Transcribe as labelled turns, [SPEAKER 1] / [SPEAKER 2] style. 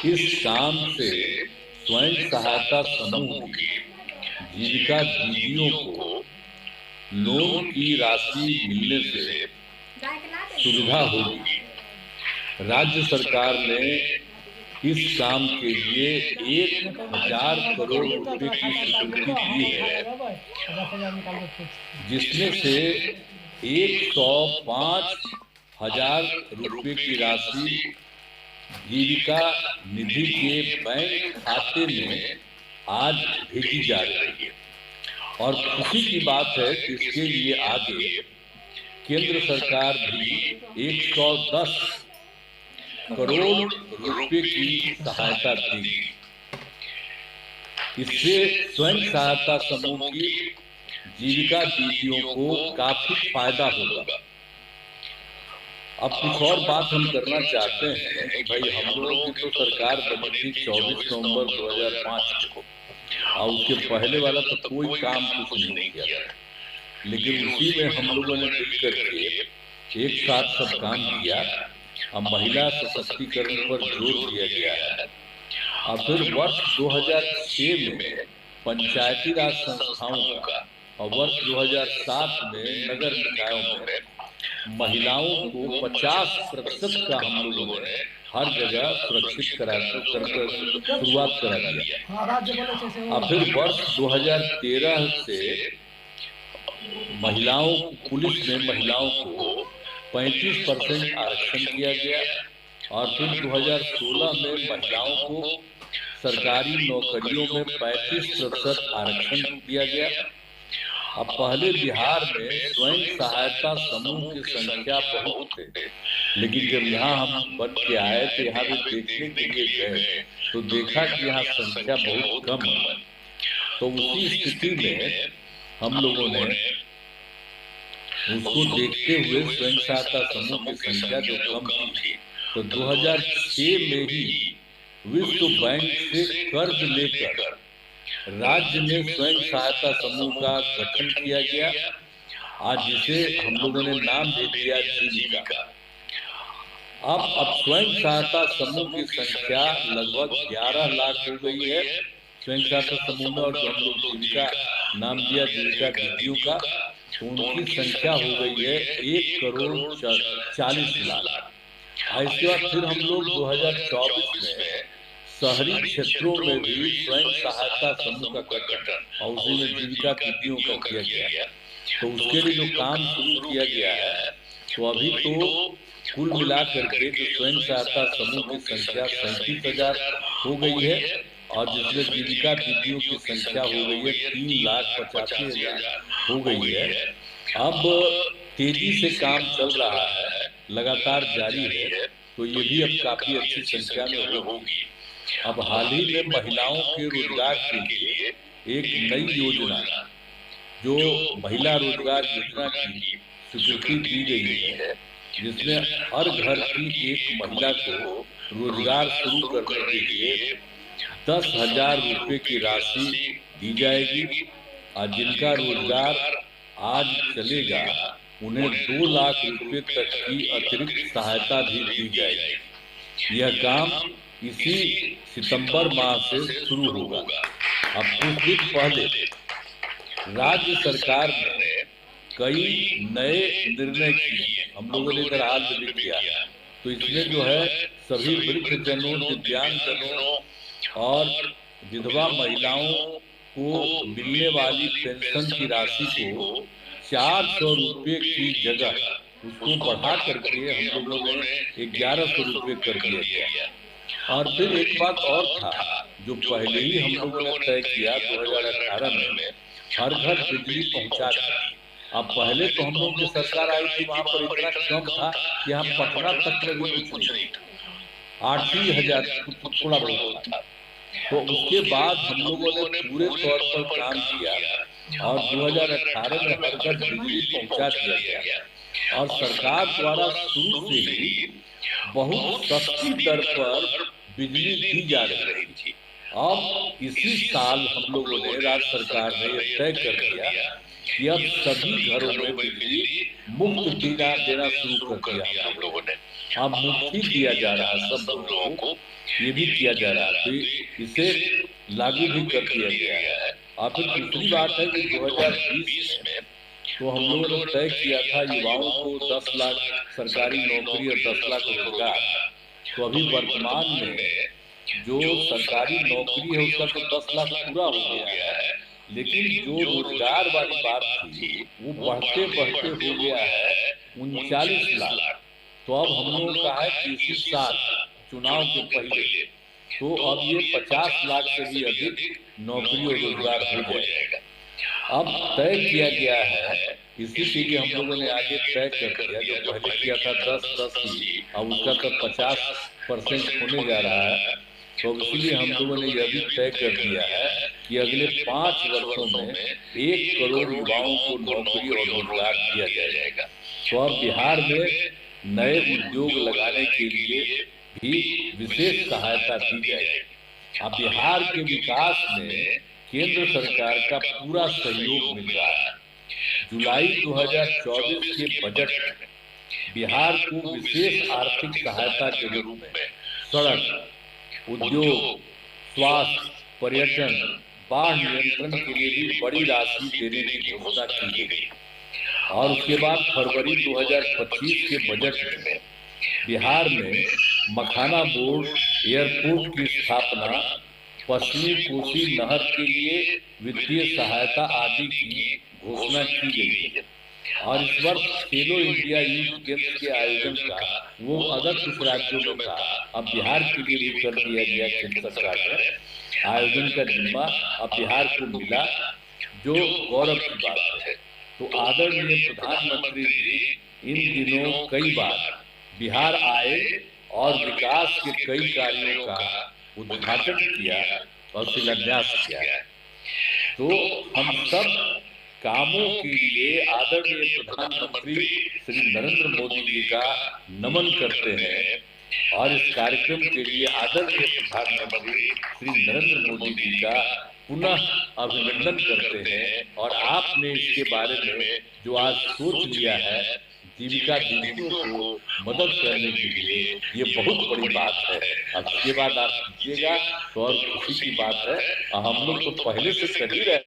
[SPEAKER 1] इस काम से स्वयं सहायता समूह की जीविका दीदियों को लोन की राशि मिलने से सुविधा होगी। राज्य सरकार ने इस काम के लिए 1,000 करोड़ रुपए की स्वीकृति दी है, जिसमें से 105,000 रुपए की राशि जीविका निधि के बैंक खाते में आज भेजी जा रही है। और खुशी की बात है कि इसके लिए आगे केंद्र सरकार भी 110 करोड़ रुपए की सहायता देगी। इससे स्वयं सहायता समूह की जीविका दीदियों को काफी फायदा होगा। अब कुछ और बात हम करना चाहते हैं कि भाई हम लोगों की तो सरकार बनी थी 24 नवंबर 2005 को, और उसके पहले वाला तो कोई काम कुछ नहीं किया, लेकिन उसी में हम लोगों ने मिल करके एक साथ सब काम किया। अब महिला सशक्तिकरण पर जोर दिया गया है। और फिर वर्ष 2006 में पंचायती राज संस्थाओं का और वर्ष 2007 में नगर निकायों में महिलाओं को 50% का हम लोगों ने हर जगह सुरक्षित शुरुआत करा दिया। और फिर वर्ष 2013 से महिलाओं पुलिस में महिलाओं को 35% आरक्षण किया गया। और फिर 2016 में महिलाओं को सरकारी नौकरियों में 35% आरक्षण दिया गया। अब पहले बिहार में स्वयं सहायता समूह की संख्या बहुत थे, लेकिन जब यहाँ हम बन के आए तो यहाँ भी देखने के लिए गए तो देखा कि यहाँ संख्या बहुत कम है। तो उसी स्थिति में हम लोगों ने उसको देखते हुए स्वयं सहायता समूह की संख्या जो कम थी, तो 2006 में ही विश्व बैंक से कर्ज लेकर राज्य में स्वयं सहायता समूह का गठन किया गया, आज जिसे हम लोगों ने नाम दे दिया जीविका। अब स्वयं सहायता समूह की संख्या लगभग 11 लाख हो गई है स्वयं सहायता समूह में, और जो हम लोग जीविका नाम दिया जीविका दीदियों का, तो उनकी संख्या हो गई है 1,40,00,000। इसके बाद फिर हम लोग 2024 में शहरी क्षेत्रों में भी स्वयं सहायता समूह का गठन और उसी में जीविका दीदियों का किया गया। तो उसके लिए जो काम शुरू किया गया है, तो अभी तो कुल मिलाकर के जो स्वयं सहायता समूह की संख्या 37,000 हो गई है, और जिसमें जीविका दीदियों की संख्या हो गई है 3,85,000 हो गई है। अब तेजी से काम चल रहा है, लगातार जारी है, तो ये भी अब काफी अच्छी संख्या में होगी। अब हाल ही में महिलाओं के रोजगार के लिए एक नई योजना, जो महिला रोजगार योजना की स्वीकृति दी गई है, जिसमें हर घर की एक महिला को रोजगार शुरू करने के लिए 10,000 रुपए की राशि दी जाएगी, और जिनका रोजगार आज चलेगा उन्हें 2 लाख रुपए तक की अतिरिक्त सहायता भी दी जाएगी। यह काम इसी सितंबर माह से शुरू होगा। अब कुछ दिन पहले राज्य सरकार ने कई नए निर्णय किए, हम लोगों ने इधर हाल में भी किया। तो इसमें जो है सभी वृद्धजनों, दिव्यांगजनों और विधवा महिलाओं को मिलने वाली पेंशन की राशि को 400 रुपए की जगह उसको बढ़ा करके हम लोगों ने 1,100 रुपए कर दिया गया। और फिर एक बात और था जो पहले ही हम लोगों ने तय किया 2018 में, हर घर बिजली पहुंचा दी। अब पहले तो हम लोगों की सरकार आई थी, वहां पर इतना कम था कि हम पटना तक में भी कुछ नहीं था, 8,000 थोड़ा बहुत था। तो उसके बाद हम लोगों ने पूरे तौर पर काम किया और 2018 में हर घर बिजली पहुंचा दिया गया, और सरकार द्वारा शुरू से ही बहुत सस्ती दर पर बिजली दी जा रही थी। अब इसी साल हम लोगों ने, राज्य सरकार ने यह तय कर दिया कि अब सभी घरों में बिजली मुफ्त देना शुरू कर दिया हम लोगों ने। अब मुफ्त ही दिया जा रहा है सब लोगों को, ये भी किया जा रहा है, तो इसे लागू भी कर दिया गया है। और फिर दूसरी बात है कि 2020 में तो हम लोगों ने तय किया था युवाओं को 10 लाख सरकारी नौकरी और 10 लाख रोजगार। तो अभी वर्तमान में जो सरकारी नौकरी है उसका तो 10 लाख पूरा हो गया है, लेकिन जो रोजगार वाली बात थी वो बढ़ते बढ़ते हो गया है 39 लाख। तो अब हम लोगों का है कि इसी साल चुनाव के पहले तो अब ये 50 लाख से भी अधिक नौकरी और रोजगार हो जाएगा। अब तय किया गया है, इसीलिए हम लोगों ने आगे तय कर दिया, जो पहले किया था 10-10 ही, अब उसका तो 50% होने जा रहा है। तो इसलिए हम लोगों ने यह भी तय कर दिया है कि अगले 5 वर्षों में 1 करोड़ युवाओं को नौकरी और रोजगार दिया जाएगा। तो अब बिहार में नए उद्योग लगाने के लिए भी विशेष सहायता दी जाएगी। अब बिहार के विकास में केंद्र सरकार का पूरा सहयोग मिल रहा है। जुलाई 2024 के बजट में बिहार को विशेष आर्थिक सहायता के रूप में सड़क, उद्योग, स्वास्थ्य, पर्यटन, बाढ़ नियंत्रण के लिए भी बड़ी राशि देने की घोषणा की गई। और उसके बाद फरवरी 2025 के बजट में बिहार में मखाना बोर्ड, एयरपोर्ट की स्थापना, पश्चिमी कोसी नहर के लिए वित्तीय सहायता आदि की घोषणा की गई है। और इस वर्ष खेलो इंडिया यूथ गेम्स के आयोजन का वो अगर कुछ राज्यों में था, अब बिहार के लिए भी कर दिया गया केंद्र सरकार ने। आयोजन का जिम्मा अब बिहार को मिला, जो गौरव की बात है। तो आदरणीय प्रधानमंत्री जी इन दिनों कई बार बिहार आए और विकास के कई कार्यों का उद्घाटन किया और शिलान्यास किया। तो हम सब कामों के लिए आदरणीय प्रधानमंत्री श्री नरेंद्र मोदी जी का नमन करते हैं और इस कार्यक्रम के लिए आदरणीय प्रधानमंत्री श्री नरेंद्र मोदी जी का पुनः अभिनंदन करते हैं। और आपने इसके बारे में जो आज सोच लिया है जीविका दीदियों को मदद करने के लिए, ये बहुत बड़ी बात है। अब इसके बाद आप कीजिएगा तो और खुशी की बात है। हम लोग तो पहले से कर ही रहे